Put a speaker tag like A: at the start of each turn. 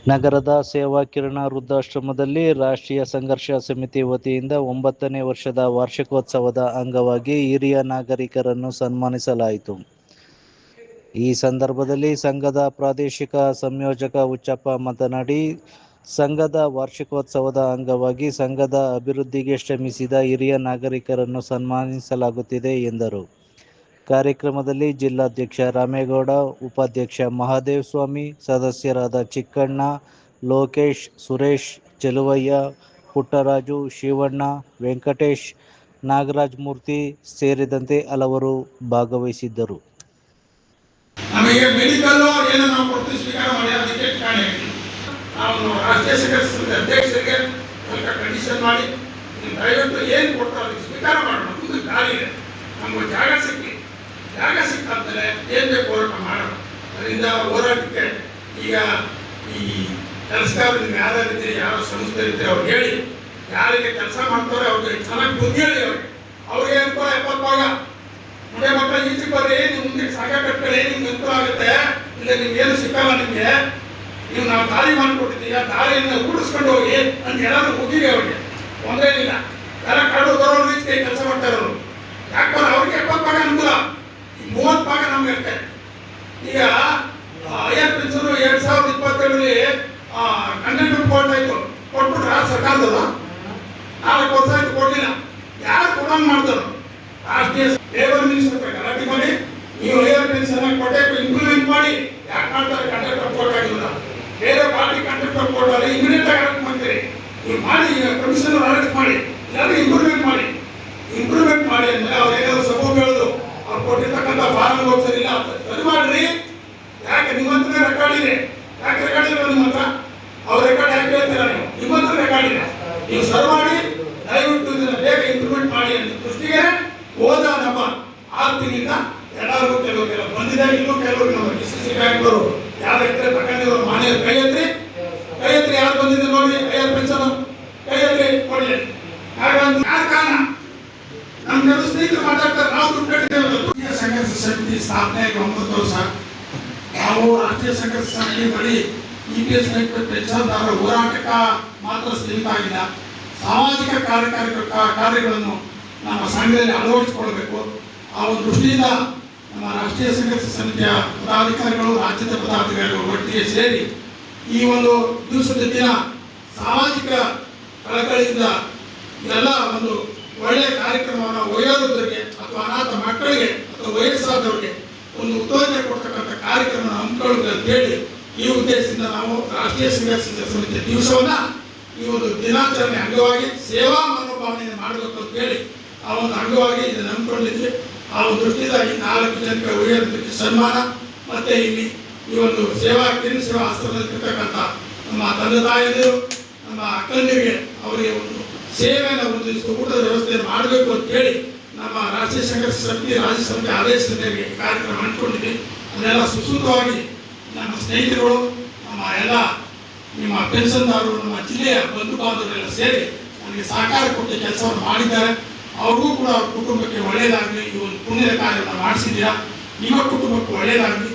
A: ನಗರದ ಸೇವಾ ಕಿರಣ ವೃದ್ಧಾಶ್ರಮದಲ್ಲಿ ರಾಷ್ಟ್ರೀಯ ಸಂಘರ್ಷ ಸಮಿತಿ ವತಿಯಿಂದ 9ನೇ ವರ್ಷದ ವಾರ್ಷಿಕೋತ್ಸವದ ಅಂಗವಾಗಿ ಹಿರಿಯ ನಾಗರಿಕರನ್ನು ಸನ್ಮಾನಿಸಲಾಯಿತು. ಈ ಸಂದರ್ಭದಲ್ಲಿ ಸಂಘದ ಪ್ರಾದೇಶಿಕ ಸಂಯೋಜಕ ಹುಚ್ಚಪ್ಪ ಮಾತನಾಡಿ, ಸಂಘದ ವಾರ್ಷಿಕೋತ್ಸವದ ಅಂಗವಾಗಿ ಸಂಘದ ಅಭಿವೃದ್ಧಿಗೆ ಶ್ರಮಿಸಿದ ಹಿರಿಯ ನಾಗರಿಕರನ್ನು ಸನ್ಮಾನಿಸಲಾಗುತ್ತಿದೆ ಎಂದರು. ಕಾರ್ಯಕ್ರಮದಲ್ಲಿ ಜಿಲ್ಲಾಧ್ಯಕ್ಷ ರಾಮೇಗೌಡ, ಉಪಾಧ್ಯಕ್ಷ ಮಹಾದೇವ ಸ್ವಾಮಿ, ಸದಸ್ಯರಾದ ಚಿಕ್ಕಣ್ಣ, ಲೋಕೇಶ್, ಸುರೇಶ್, ಚೆಲುವಯ್ಯ, ಪುಟ್ಟರಾಜು, ಶಿವಣ್ಣ, ವೆಂಕಟೇಶ್, ನಾಗರಾಜ್ ಮೂರ್ತಿ ಸೇರಿದಂತೆ ಹಲವರು ಭಾಗವಹಿಸಿದ್ದರು.
B: ನಮಗೆ ಮೆಡಿಕಲ್ ಏನೋ ನಾವು ಕೊಟ್ಟು ಸ್ವೀಕಾರ ಮಾಡಿ ಅದಕ್ಕೆ ಕಾಣೆ ನಾವು ರಾಷ್ಟ್ರೀಯ ಸಂಘದ ಅಧ್ಯಕ್ಷರಿಗೆ ಕಂಡೀಷನ್ ಮಾಡಿ ದಯವಿಟ್ಟು ಏನು ಕೊಡ್ತಾರೆ ಅದಕ್ಕೆ ಸ್ವೀಕಾರ ಮಾಡೋಣ. ಮುಂದೆ ದಾರಿ ಇದೆ, ನಮ್ಗೆ ಜಾಗ ಸಿಕ್ಕಾದ್ಮೇಲೆ ಏನು ಬೇಕು ಹೋರಾಟ ಮಾಡೋಣ. ಅದರಿಂದ ಹೋರಾಟಕ್ಕೆ ಈಗ ಈ ಕೆಲಸಗಾರರು ನಿಮ್ಗೆ ಯಾರಿದ್ರೆ ಯಾವ ಸಂಸ್ಥೆ ಇದ್ರೆ ಅವ್ರಿಗೆ ಹೇಳಿ, ಯಾರಿಗೆ ಕೆಲಸ ಮಾಡ್ತಾರೆ ಅವ್ರಿಗೆ ಚೆನ್ನಾಗಿ ಬುದ್ಧಿ ಹೇಳಿ, ಅವ್ರಿಗೆ ಅನುಕೂಲ 70 ಭಾಗ ನೋಡೇ ಮಕ್ಕಳ ಈಚೆಗೆ ಬರ್ರಿ, ನೀವು ಮುಂದೆ ಸಾಗ ಕಟ್ಕೊಳ್ಳಿ, ನಿಮ್ಗೆ ಅನುಕೂಲ ಆಗುತ್ತೆ. ಇಲ್ಲ ನಿಮ್ಗೆ ಏನು ಸಿಕ್ಕಲ್ಲ, ನಿಮಗೆ ನೀವು ನಾವು ದಾರಿ ಮಾಡಿಕೊಟ್ಟಿದ್ದೀವಿ, ಆ ದಾರಿಯನ್ನು ರೂಢಿಸ್ಕೊಂಡು ಹೋಗಿ ಅಂತ ಎಲ್ಲಾದ್ರೂ ಹೋಗಿರಿ. ಅವ್ರಿಗೆ ತೊಂದರೆ ಇಲ್ಲ, ಎಲ್ಲ ಕಾಡು ಬರೋರು ರೀತಿಗೆ ಕೆಲಸ ಮಾಡ್ತಾ ಇರೋರು. ಯಾಕಂದ್ರೆ ಅವ್ರಿಗೆ 70 ಭಾಗ ಅನುಕೂಲ, 30 ಭಾಗ ನಮ್ಗೆ ಇರುತ್ತೆ. ಈಗ ಐಆರ್ ಪೆನ್ಷನ್ 2027ರಲ್ಲಿ ಕಂಟೆಂಟ್ ಕೋರ್ಟ್ ಆಯ್ತು, ಕೊಟ್ಬಿಟ್ರೆ ಸರ್ಕಾರದಲ್ಲ 4 ವರ್ಷ ಆಯ್ತು ಕೊಡಲಿಲ್ಲ. ಯಾರು ಕೊಡಂಗ್ ಮಾಡ್ತಾರೋ ರಾಷ್ಟ್ರೀಯ ಲೇಬರ್ ಮಿನಿಸ್ಟರ್ ಗಲಾಟೆ ಮಾಡಿ ನೀವು ಐಆರ್ ಪೆನ್ಷನ್ ಕೊಟ್ಟೆ ಇಂಪ್ಲಿಮೆಂಟ್ ಮಾಡಿ. ಯಾಕೆ ಮಾಡ್ತಾರೆ? ಕಂಟೆಂಟ್ ಕೋರ್ಟ್ ಆಗಿಲ್ಲ, ಬೇರೆ ಪಾರ್ಟಿ ಕಂಟೆಂಟ್ ಕೋರ್ಟ್ ಅಲ್ಲಿ ಇಮಿಡಿಯೇಟ್ ಆಗಿ ಅರೆಸ್ಟ್ ಮಾಡ್ತೀರಿ. ನೀವು ಮಾಡಿ ಕಮಿಷನರ್ ಅರೆಸ್ಟ್ ಮಾಡಿ, ಎಲ್ಲರೂ ಇಂಪ್ರೂವ್ಮೆಂಟ್ ಮಾಡಿ ಅಂದ್ರೆ ಅವ್ರು ಏನಾದ್ರು ಸಬೂಬ್ ಹೇಳೋದು, ಅವ್ರು ಕೊಟ್ಟಿರ್ತಕ್ಕಂಥ ಫಾರ್ಮ್ ಓದಿಸಲಿಲ್ಲ ಸರಿ ಮಾಡ್ರಿ. ಯಾಕೆ ನಿಮ್ಮ ಹತ್ರ ರೆಕಾರ್ಡ್ ಇದೆ? ಯಾಕೆ ರೆಕಾರ್ಡ್ ಇಲ್ಲ ನಿಮ್ಮ ಹತ್ರ? ಅವ್ರ ರೆಕಾರ್ಡ್ ಯಾಕೆ ಹೇಳ್ತೀರಾ? ನಿಮ್ಮ ಹತ್ರ ರೆಕಾರ್ಡ್ ಇದೆ, ನೀವು ಸರ್ ಮಾಡಿ ದಯವಿಟ್ಟು ಇದನ್ನ ಬೇಗ ಇಂಪ್ರೂವ್ಮೆಂಟ್ ಮಾಡಿ ಅಂತ ದೃಷ್ಟಿಗೆ ಹೋದ ನಮ್ಮ 6 ತಿಂಗಳಿಂದ ಎಲ್ಲರಿಗೂ ಕೆಲವರು ಬಂದಿದೆ. ಇನ್ನೂ ಕೆಲವರು ನಮ್ಮ DCC ಬ್ಯಾಂಕ್ನವರು ಯಾರು ಇದ್ರೆ ತಗೊಂಡಿರೋ ಮಾನ್ಯ ಕೈ ಎತ್ತಿ ಯಾರು ಬಂದಿದೆ ನೋಡಿ, ಐಆರ್ ಪೆನ್ಷನ್ ಕೈ ಎತ್ತಿ ಕೊಡಿ. ಹಾಗಾಗಿ ಯಾರ ಕಾರಣ ನಮ್ಮ ಕೆಲವು ಸ್ನೇಹಿತರು ಮಾತಾಡ್ತಾರೆ, ನಾವು ದುಡ್ಡು ಕಟ್ಟಿದ್ದೇವೆ. ರಾಷ್ಟ್ರೀಯ ಸಂಘರ್ಷ ಸಮಿತಿ ಸ್ಥಾಪನೆಯಾಗಿ 9 ವರ್ಷ. ನಾವು ರಾಷ್ಟ್ರೀಯ ಸಂಘರ್ಷ ಸಮಿತಿ ಬಳಿ EPS ಪೆನ್ಷನ್ದಾರರ ಹೋರಾಟಕ್ಕೆ ಮಾತ್ರ ಸೀಮಿತ ಆಗಿಲ್ಲ. ಸಾಮಾಜಿಕ ಕಾರ್ಯಗಳನ್ನು ನಮ್ಮ ಸಂಘದಲ್ಲಿ ಅಳವಡಿಸಿಕೊಳ್ಬೇಕು. ಆ ಒಂದು ದೃಷ್ಟಿಯಿಂದ ನಮ್ಮ ರಾಷ್ಟ್ರೀಯ ಸಂಘರ್ಷ ಸಮಿತಿಯ ಪದಾಧಿಕಾರಿಗಳು, ರಾಜ್ಯದ ಪದಾಧಿಕಾರಿಗಳು ಒಟ್ಟಿಗೆ ಸೇರಿ ಈ ಒಂದು ದಿವಸದ ದಿನ ಸಾಮಾಜಿಕ ಕಳಕಳಿಯಿಂದ ಎಲ್ಲ ಒಂದು ಒಳ್ಳೆಯ ಕಾರ್ಯಕ್ರಮವನ್ನು ವಯೋವೃದ್ಧರಿಗೆ ಅಥವಾ ಅನಾಥ ಮಕ್ಕಳಿಗೆ ಅಥವಾ ವಯಸ್ಸಾದವರಿಗೆ ಒಂದು ಉತ್ತೇಜನ ಕೊಡ್ತಕ್ಕಂಥ ಕಾರ್ಯಕ್ರಮ ಹಮ್ಮಿಕೊಳ್ಳಬೇಕು ಅಂತ ಹೇಳಿ ಈ ಉದ್ದೇಶದಿಂದ ನಾವು ರಾಷ್ಟ್ರೀಯ ಸಂಘರ್ಷ ಸಮಿತಿಯ ದಿವಸವನ್ನ ಈ ಒಂದು ದಿನಾಚರಣೆ ಅಂಗವಾಗಿ ಸೇವಾ ಮನೋಭಾವನೆಯನ್ನು ಮಾಡಬೇಕು ಅಂತ ಹೇಳಿ ಆ ಒಂದು ಅಂಗವಾಗಿ ಇದನ್ನು ಹಮ್ಮಿಕೊಂಡಿದ್ವಿ. ಆ ಒಂದು ದೃಷ್ಟಿಯಿಂದ ಈ 4 ಜನಕ್ಕೆ ವಯೋವೃದ್ಧರಿಗೆ ಸನ್ಮಾನ ಮತ್ತೆ ಇಲ್ಲಿ ಈ ಒಂದು ಕಿರಣ್ ಸೇವಾ ಆಶ್ರಮದಲ್ಲಿರ್ತಕ್ಕಂಥ ನಮ್ಮ ತಂದೆ ತಾಯಿಯರು, ನಮ್ಮ ಅಕ್ಕಂದಿರಿಗೆ ಅವರಿಗೆ ಒಂದು ಸೇವೆಯನ್ನು ಹೊಂದಿಸುವ ಊಟದ ವ್ಯವಸ್ಥೆ ಮಾಡಬೇಕು ಅಂತ ಹೇಳಿ ನಮ್ಮ ರಾಷ್ಟ್ರೀಯ ಸಂಘರ್ಷ ಸಮಿತಿ ರಾಜ್ಯ ಸಮಿತಿ ಆದೇಶದ ಮೇರೆಗೆ ಕಾರ್ಯಕ್ರಮ ಹಮ್ಮಿಕೊಂಡಿದ್ವಿ. ಅದೆಲ್ಲ ಸುಸೂತ್ರವಾಗಿ ನಮ್ಮ ಸ್ನೇಹಿತರುಗಳು, ನಮ್ಮ ಎಲ್ಲ ನಿಮ್ಮ ಪೆನ್ಷನ್ದಾರರು, ನಮ್ಮ ಜಿಲ್ಲೆಯ ಬಂಧು ಬಾಂಧವರೆಲ್ಲ ಸೇರಿ ನನಗೆ ಸಹಕಾರ ಕೊಟ್ಟು ಕೆಲಸವನ್ನು ಮಾಡಿದ್ದಾರೆ. ಅವ್ರಿಗೂ ಕೂಡ ಅವ್ರ ಕುಟುಂಬಕ್ಕೆ ಒಳ್ಳೆಯದಾಗಲಿ, ಈ ಒಂದು ಪುಣ್ಯದ ಕಾರ್ಯವನ್ನು ಮಾಡಿಸಿದ್ದೀರಾ. ನಿಮ್ಮ ಕುಟುಂಬಕ್ಕೆ ಒಳ್ಳೆಯದಾಗಲಿ.